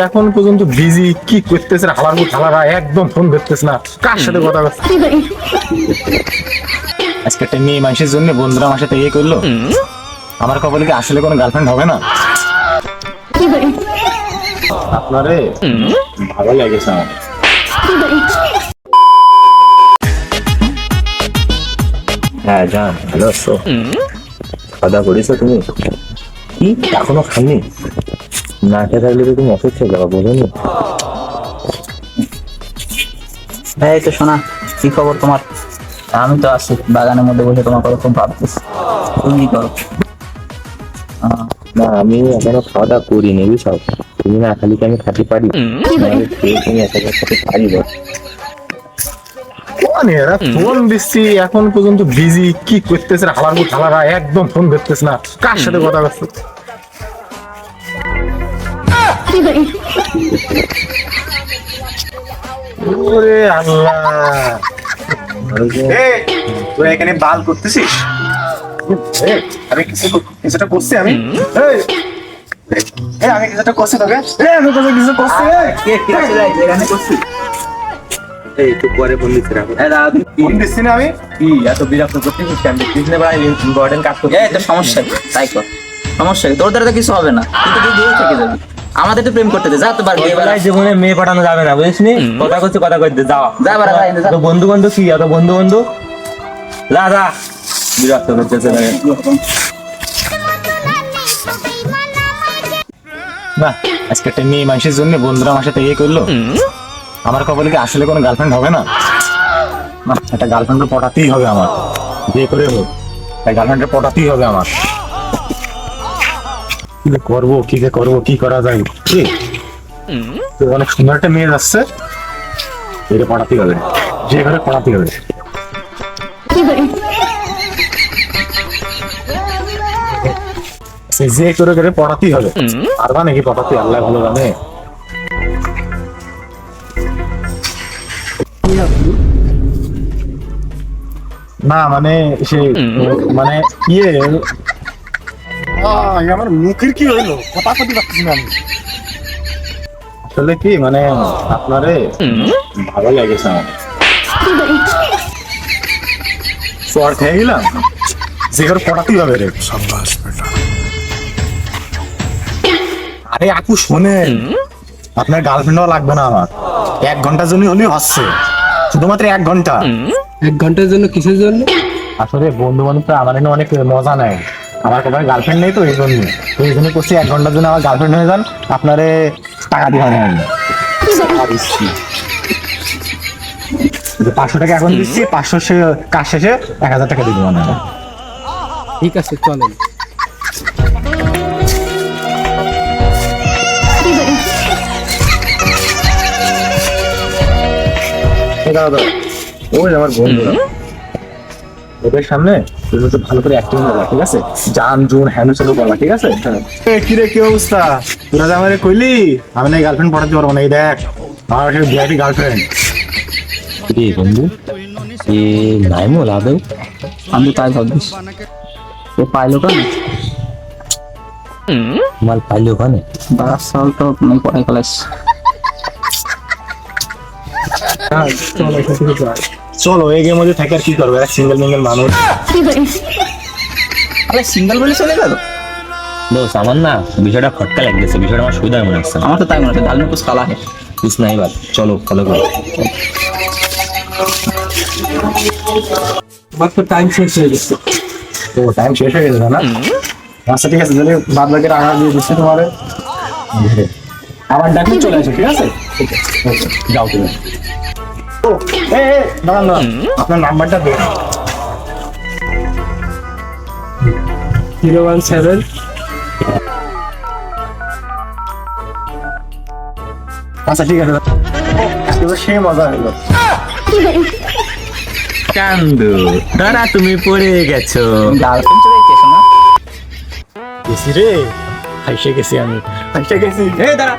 এখন পর্যন্ত বিজি কি করতেছে হালারা একদম ফোন ধরতেছে না, কার সাথে কথা বলছে? আজকে একটা মেয়ে মানুষের জন্য বন্ধুরা আমার সাথে করলো, আমার কপালে কি আসলে কোনো গার্লফ্রেন্ড হবে না? আপনারে ভালো লাগেছে আমার। হ্যাঁ জান, ভালো আছো? খাওয়া করেছো তুমি? কি এখনো খাননি? না খেয়ে থাকলে তো তুমি অসুস্থ হয়ে যাবা, বোঝোনি? এই তো শোনা, কি খবর তোমার? আমি তো আছি বাগানের মধ্যে বসে তোমার কথা খুব ভাবতেছি। তুমি কি করো? না আমি এখনো খাওয়া দাওয়া করিনি, বুঝছো? তুমি না খালি কি আমি খাতে পারি? তুমি একা খাতে পারি না। ফোন দিচ্ছি এখন পর্যন্ত বিজি কি করতেছে হালারা একদম ফোন ধরতেছে না, কার সাথে কথা বলছে? ওরে আল্লাহ, তুই এখানে বাল করতেছিস? আমি কিছুটা করছি, আমি আমি কিছুটা করছি তোকে, আমি তোকে কিছু করছি। এখানে করছি এই তো পরে ফোন দিচ্ছি, রাখো। ফোন দিচ্ছি না আমি? কি এত বিরক্ত করতেছিস? পিছনে ভাই ইম্পর্টেন্ট কাজ করতে। এই তো সমস্যা কি? তাই কর, সমস্যা কি? তোর দ্বারা তো কিছু হবে না, কিন্তু তুই দূরে থেকে যাবি। আমাদের তো প্রেম করতে দে, যা তো বার বিয়ে বেলায় জীবনে মেয়ে পাঠানো যাবে না, বুঝিস নি? কথা করতে যাও যা বারা যা, তো বন্ধু কি এত বন্ধু যা যা, বিরক্ত করতেছে না। আজকে একটা মেয়ে মানুষের জন্য বন্ধুরা আমার সাথে করলো, আমার কপালে কি আসলে কোনো গার্লফ্রেন্ড হবে না? না, একটা গার্লফ্রেন্ডকে পটাতেই হবে আমার, বিয়ে করে হোক তাই গার্লফ্রেন্ডকে পটাতেই হবে আমার। কি যে করবো কি করা যায়? তো অনেক সুন্দর একটা মেয়ে যাচ্ছে, এটা পটাতেই হবে, যে ঘরে পটাতেই হবে। যে করে পটাতেই হবে, পারবা নাকি পটাতে? আল্লাহ ভালো জানে। না মানে সে মানে আমার মুখের কি হইলো, কথা কথা পাচ্ছি না আমি। আসলে কি মানে আপনারে ভালো লাগেছে আমার, চর খেয়ে গেলাম, যে করে পটাতেই হবে রে। আরে আপু শোনেন, আপনার গার্লফ্রেন্ডও লাগবে না আমার, 1 ঘন্টার জন্য হলেও হচ্ছে, শুধুমাত্র 1 ঘন্টা। 1 ঘন্টার জন্য? কিসের জন্য? আসলে বন্ধু বান্ধব আমার এনে অনেক মজা নেয়, আমার কোনো গার্লফ্রেন্ড নেই তো এই জন্য করছি 1 ঘন্টার জন্য আমার গার্লফ্রেন্ড হয়ে যান, আপনারে টাকা দিতে হবে। 500 টাকা এখন দিচ্ছি, 500 কাজ শেষে 1000 টাকা দিব মানে। ঠিক আছে, চলেন। দাদা ওই আমার বন্ধুরা, ওদের সামনে তুমি একটু ভালো করে অ্যাক্টিং করবা, ঠিক আছে? জান জুন হ্যানো চালু করবা, ঠিক আছে? কি রে, কি অবস্থা? তোরা যে আমারে কইলি আমি না গার্লফ্রেন্ড পটাতে পারবো না, এই দেখ আমার একটা ভিআইপি গার্লফ্রেন্ড। রে বন্ধু, এ নাইমুল আদৌ? আমি তাই ভাবছিস, ও পাইলো কেন? মাল পাইলো ওখানে? 12 সাল তো তুমি পড়াই কলেজ। চলো এই গেমের মধ্যে থাকে আর কি করবো, এক সিঙ্গেল মানুষ। আরে সিঙ্গেল বলে চলে গেল? দোষ আমার না বিষয়টা ফটকা লাগতেছে, বিষয়টা আমার সুবিধা মনে হচ্ছে। আমার তো তাই মনে হচ্ছে, ডাল में कुछ काला है। বুঝ না, এবার চলো ফলো করো। মাত্র টাইম শেষ হয়ে গেছে। তো টাইম শেষ হয়ে গেছে না? আচ্ছা ঠিক আছে, তাহলে বাদ বাকি টাকা দিয়ে দিচ্ছি তোমারে, আবার ডাকলে চলে আসো, ঠিক আছে? যাও তুমি। ও দাঁড়ান, আপনার নাম্বারটা দেন। 017। আচ্ছা ঠিক আছে, সে মজা হলো। কান্দু দাঁড়া, তুমি পড়ে গেছো। গার্লফ্রেন্ড চলে গেছে না? গেছি রে, হাইসে গেছি আমি, হাইসে গেছি। এই দাঁড়া।